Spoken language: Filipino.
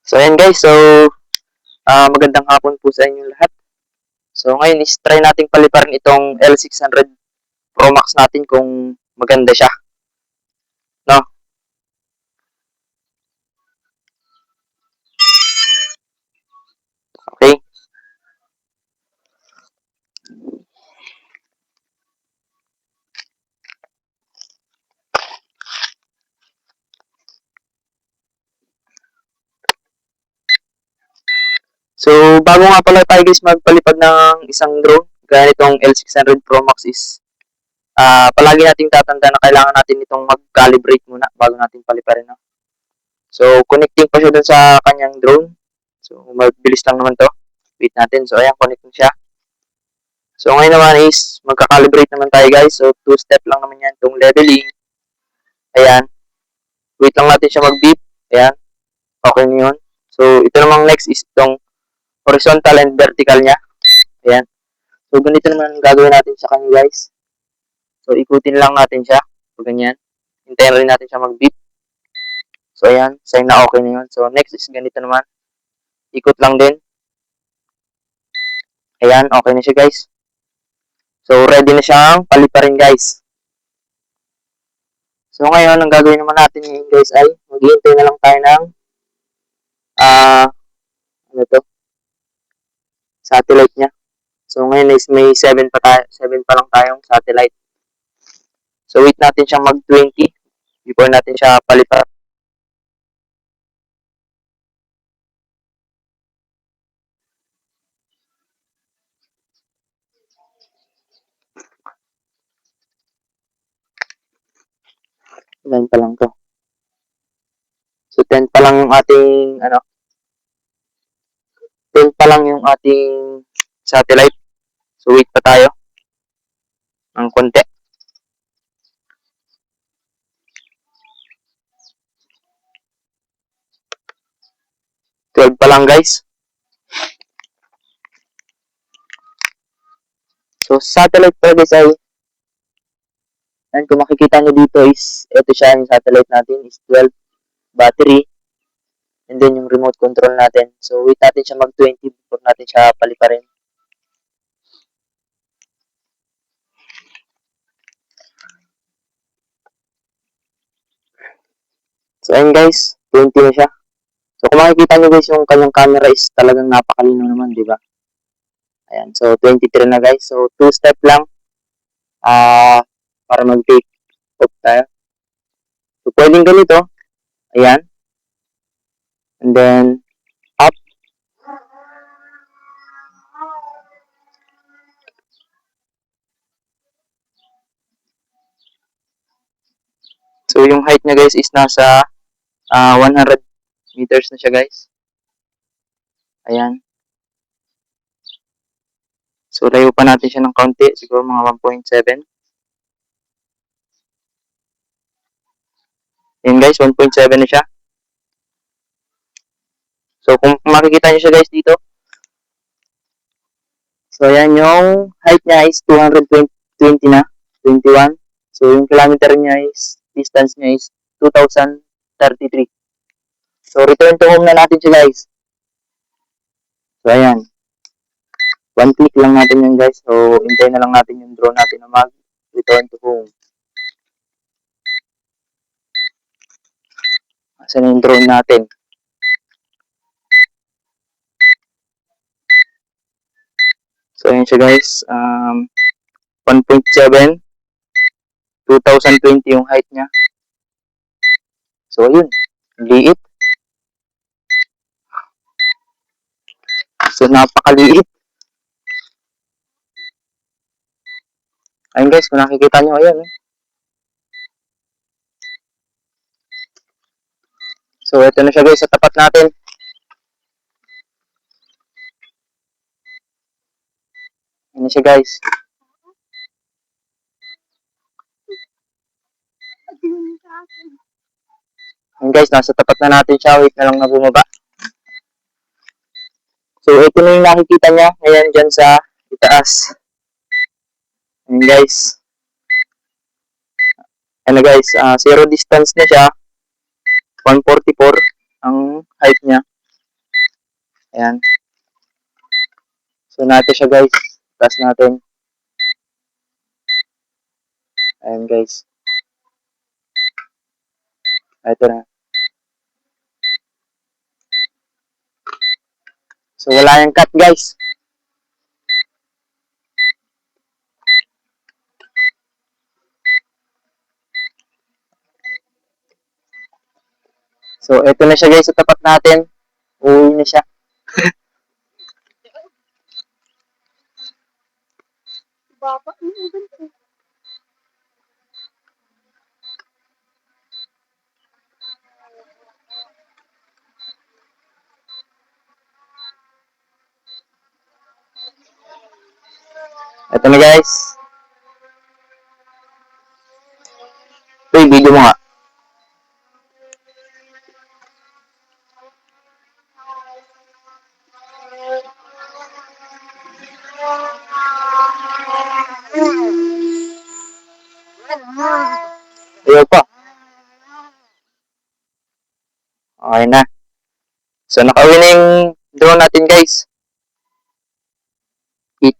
So ayan guys, so magandang hapon po sa inyong lahat. So ngayon is try nating paliparin itong L600 Pro Max natin kung maganda siya, no? Okay? So bago nga pala tayo guys magpalipad ng isang drone, gaya nitong L600 Pro Max is palagi nating tatanda na kailangan natin itong mag-calibrate muna bago natin paliparin, no? So connecting pa siya dun sa kanyang drone. So mabilis lang naman to. Wait natin. So ayan, connecting siya. So ngayon naman is magka-calibrate naman tayo guys. So two step lang naman yan, itong leveling. Ayan. Wait lang natin siya mag-beep. Ayan. Okay na yun. So ito namang next is itong horizontal and vertical niya. Ayan. So ganito naman gagawin natin sa kanya guys. So ikutin lang natin siya. So ganyan. Hintayin rin natin siya mag-beep. So ayan. Sign na okay na yun. So next is ganito naman. Ikot lang din. Ayan. Okay na siya guys. So ready na siyang paliparin guys. So ngayon, ang gagawin naman natin ngayon guys ay maghihintay na lang tayo ng ano to? Satellite niya. So ngayon is may 7 pa tayo, 7 pa lang tayong satellite. So wait natin siyang mag-20 before natin siya paliparan. Ilan pa lang to. So 10 pa lang yung ating 10 pa lang yung ating satellite. So wait pa tayo ng konti. 12 pa lang guys. So satellite pa guys ay and kung makikita nyo dito is ito siya yung satellite natin is 12 battery and then yung remote control natin. So wait natin siya mag-20 before natin siya paliparin. So ayun guys, 20 na siya. So kung makikita nyo guys yung kanyang camera is talagang napakalinaw naman, di ba? Ayan, so 23 na guys. So 2 step lang para mag-take off tayo. So pwedeng ganito. Ayan. And then up. So yung height niya guys is nasa 100 meters na siya guys. Ayan. So layo pa natin siya ng kaunti. Siguro mga 1.7. Ayan guys, 1.7 na siya. So kung makikita nyo siya guys dito. So ayan yung height niya is 220 na. 21. So yung kilometer niya is, distance niya is 2,033. So return to home na natin siya guys. So ayan. One click lang natin yun guys. So hintayin na lang natin yung drone natin na mag-return to home. Asan yung drone natin? So ayan siya guys. 1.7. 2020 yung height niya. So ayun. Liit. So napakaliit. Ayun guys, kung nakikita nyo, ayan. So ito na siya guys sa tapat natin. Ayan siya guys. Ayan guys, nasa tapat na natin siya. Wait na lang na bumaba. So ito na yung nakikita niya. Ayan dyan sa itaas. Ayan guys. Ayan na guys, zero distance na siya. 144 ang height niya. natin siya guys. Taas natin. Ayan guys. Ito na. So wala yung cut guys. So ito na siya guys sa tapat natin. Uwi na siya. Ito na guys. Uy, video mo nga. Ayaw pa. Okay na. So nakauwi na yung drone natin guys. 8